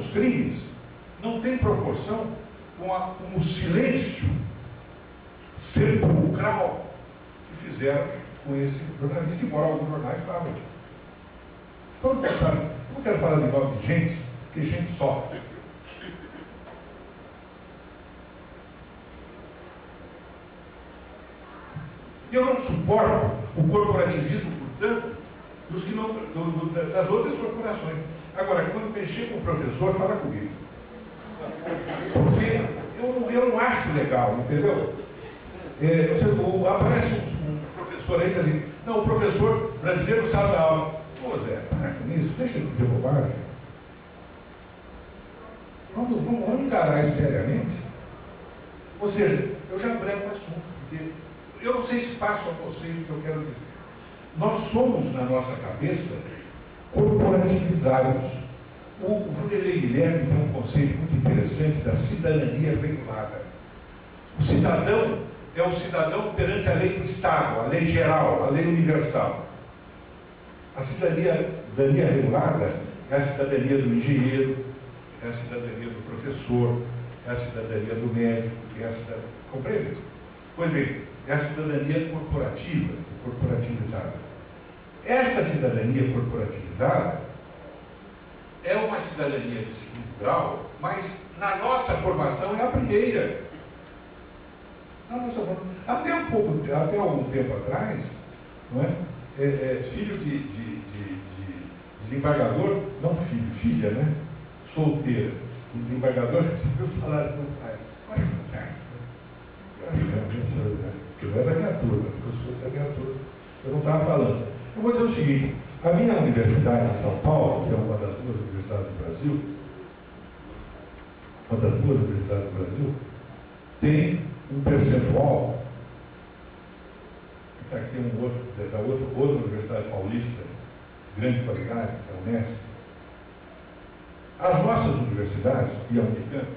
dos crimes não tem proporção com o silêncio sepulcral que fizeram com esse jornalista, embora alguns jornais falam. Todo mundo sabe, eu não quero falar de nome de gente, porque gente sofre. Eu não suporto o corporativismo, portanto, das outras corporações. Agora, quando mexer com o professor, fala comigo. Porque eu não acho legal, entendeu? Aparece um professor aí que diz assim, não, o professor brasileiro sabe da aula. Pô, Zé, para com isso, deixa de dizer bobagem. Vamos encarar isso seriamente. Ou seja, eu já brevo o assunto, porque eu não sei se passo a vocês o que eu quero dizer. Nós somos, na nossa cabeça, corporativizados. O Vanderlei Guilherme tem um conceito muito interessante da cidadania regulada. O cidadão é o cidadão perante a lei do Estado, a lei geral, a lei universal. A cidadania regulada é a cidadania do engenheiro, é a cidadania do professor, é a cidadania do médico, é a cidadania... Compreende? Pois bem, é a cidadania corporativa, corporativizada. Esta cidadania corporativizada é uma cidadania de segundo grau, mas na nossa formação é a primeira. Na nossa formação. Até algum tempo atrás, não é? Filho de desembargador, não filho, filha, né? Solteira. O desembargador recebeu o salário do pai. Olha que fantástico. Eu era da minha turma, eu sou da minha turma. Eu não estava falando. Eu vou dizer o seguinte, a minha universidade em São Paulo, que é uma das duas universidades do Brasil, tem um percentual, que aqui da outra universidade paulista, de grande qualidade, que é a Unesp. As nossas universidades, e a Unicamp,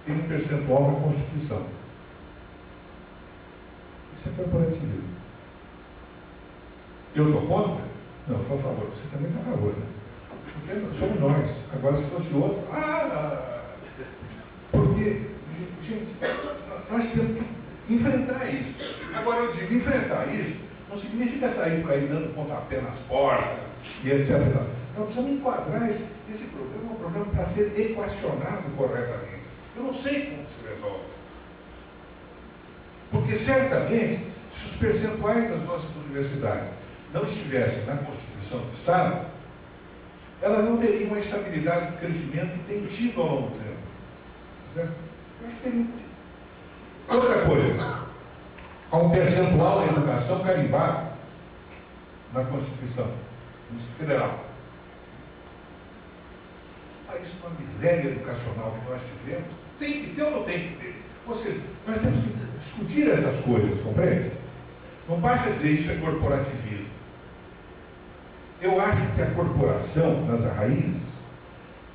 têm um percentual na Constituição. Isso é corporativismo. Eu estou contra? Não, sou a favor. Você também está a favor, né? Porque somos nós. Agora, se fosse outro... Porque, gente, nós temos que enfrentar isso. Agora, eu digo, enfrentar isso não significa sair por aí dando pontapé nas portas e etc. Nós precisamos enquadrar esse problema, é um problema para ser equacionado corretamente. Eu não sei como se resolve. Porque, certamente, se os percentuais das nossas universidades não estivessem na Constituição do Estado, elas não teriam uma estabilidade de crescimento que tem tido ao longo do tempo. Certo? Eu acho que tem... Outra coisa, há um percentual da educação carimbado na Constituição Federal. Isso é uma miséria educacional que nós tivemos. Tem que ter ou não tem que ter? Ou seja, nós temos que discutir essas coisas, compreende? Não basta dizer isso é corporativismo. Eu acho que a corporação, nas raízes,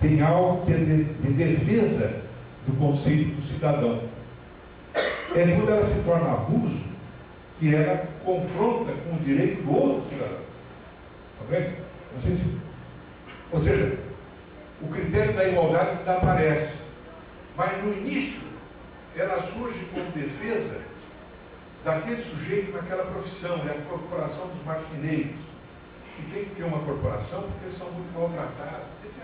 tem algo que é de defesa do conceito do cidadão. É quando ela se torna abuso que ela confronta com o direito do outro cidadão. Compreende? Não sei se... Ou seja, o critério da igualdade desaparece. Mas no início, ela surge como defesa daquele sujeito naquela profissão, é a corporação dos marceneiros, que tem que ter uma corporação porque eles são muito maltratados, etc.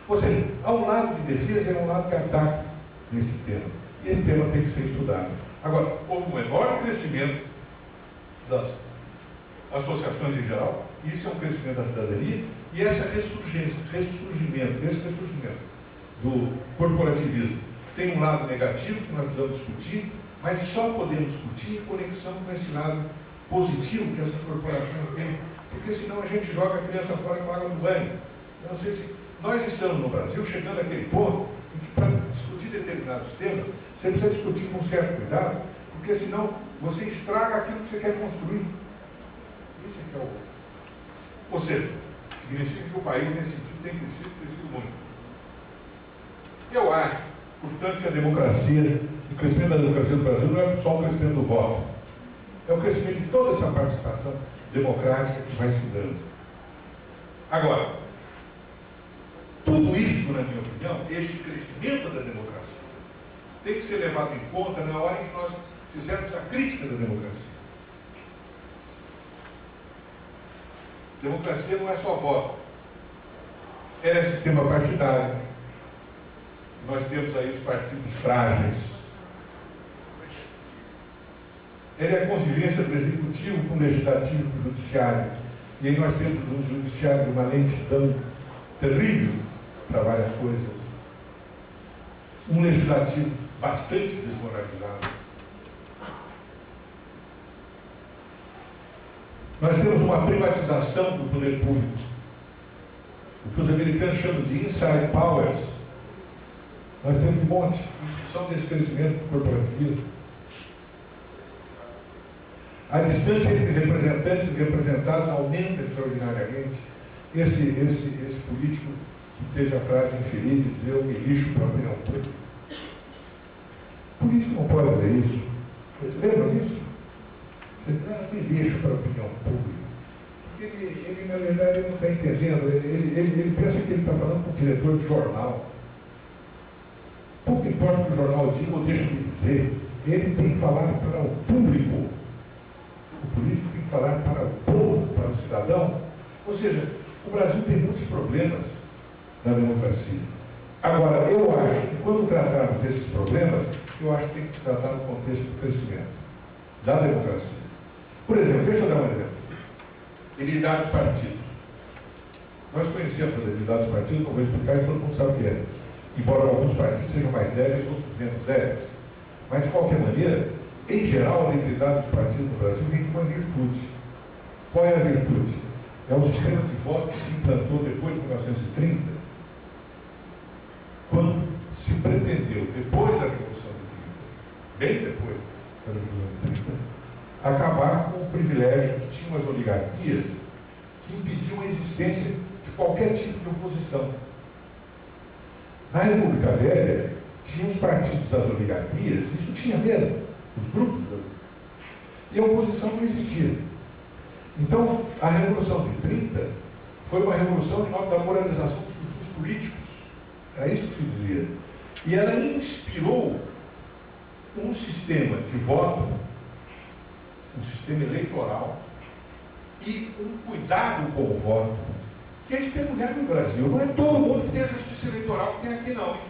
Ou seja, há um lado de defesa e há um lado de ataque nesse tema. E esse tema tem que ser estudado. Agora, houve um enorme crescimento das associações em geral, isso é um crescimento da cidadania, e esse ressurgimento do corporativismo tem um lado negativo que nós precisamos discutir, mas só podemos discutir em conexão com esse lado positivo que essas corporações têm, porque senão a gente joga a criança fora com água no banho. Eu não sei se nós estamos no Brasil chegando àquele ponto em que para discutir determinados temas, você precisa discutir com certo cuidado, porque senão você estraga aquilo que você quer construir. Isso é que é o... Ou seja, significa que o país nesse sentido tem crescido muito. Eu acho, portanto, que a democracia, o crescimento da democracia do Brasil não é só o crescimento do voto. É o crescimento de toda essa participação democrática que vai se dando. Agora, Tudo isso, na minha opinião, este crescimento da democracia, tem que ser levado em conta na hora em que nós fizermos a crítica da democracia. Democracia não é só voto. Ela é sistema partidário. Nós temos aí os partidos frágeis. Ela é a convivência do executivo com o legislativo e com o judiciário. E aí nós temos um judiciário de uma lentidão terrível para várias coisas. Um legislativo bastante desmoralizado. Nós temos uma privatização do poder público. O que os americanos chamam de inside powers. Nós temos um monte em função desse crescimento do corporativismo. A distância entre representantes e representados aumenta extraordinariamente. Esse político que teve a frase infeliz de dizer: eu me lixo para a opinião pública. O político não pode dizer isso. Vocês lembram disso? Eu me lixo para a opinião pública. Porque ele na verdade, ele não está entendendo. Ele pensa que ele está falando com o diretor de jornal. Pouco importa o que o jornal diga ou deixa de dizer. Ele tem que falar para o público. O político tem que falar para o povo, para o cidadão. Ou seja, o Brasil tem muitos problemas na democracia. Agora, eu acho que quando tratarmos desses problemas, eu acho que tem que tratar no contexto do crescimento da democracia. Por exemplo, deixa eu dar um exemplo. Debilidade dos partidos. Nós conhecemos a debilidade dos partidos, não vou explicar, e todo mundo sabe o que é. Embora alguns partidos sejam mais débeis, outros menos débeis. Mas, de qualquer maneira, em geral, a debilidade dos partidos no Brasil vem de uma virtude. Qual é a virtude? É um sistema de voto que se implantou depois de 1930, quando se pretendeu, depois da Revolução de 30, bem depois da Revolução de 30, acabar com o privilégio que tinham as oligarquias, que impediam a existência de qualquer tipo de oposição. Na República Velha, tinha os partidos das oligarquias, isso tinha mesmo, os grupos da oligarquia, e a oposição não existia. Então, a Revolução de 30 foi uma revolução em nome da moralização dos costumes políticos. Era isso que se dizia. E ela inspirou um sistema de voto, um sistema eleitoral e um cuidado com o voto, que é peculiar no Brasil. Não é todo mundo que tem a justiça eleitoral que tem aqui, não. Hein?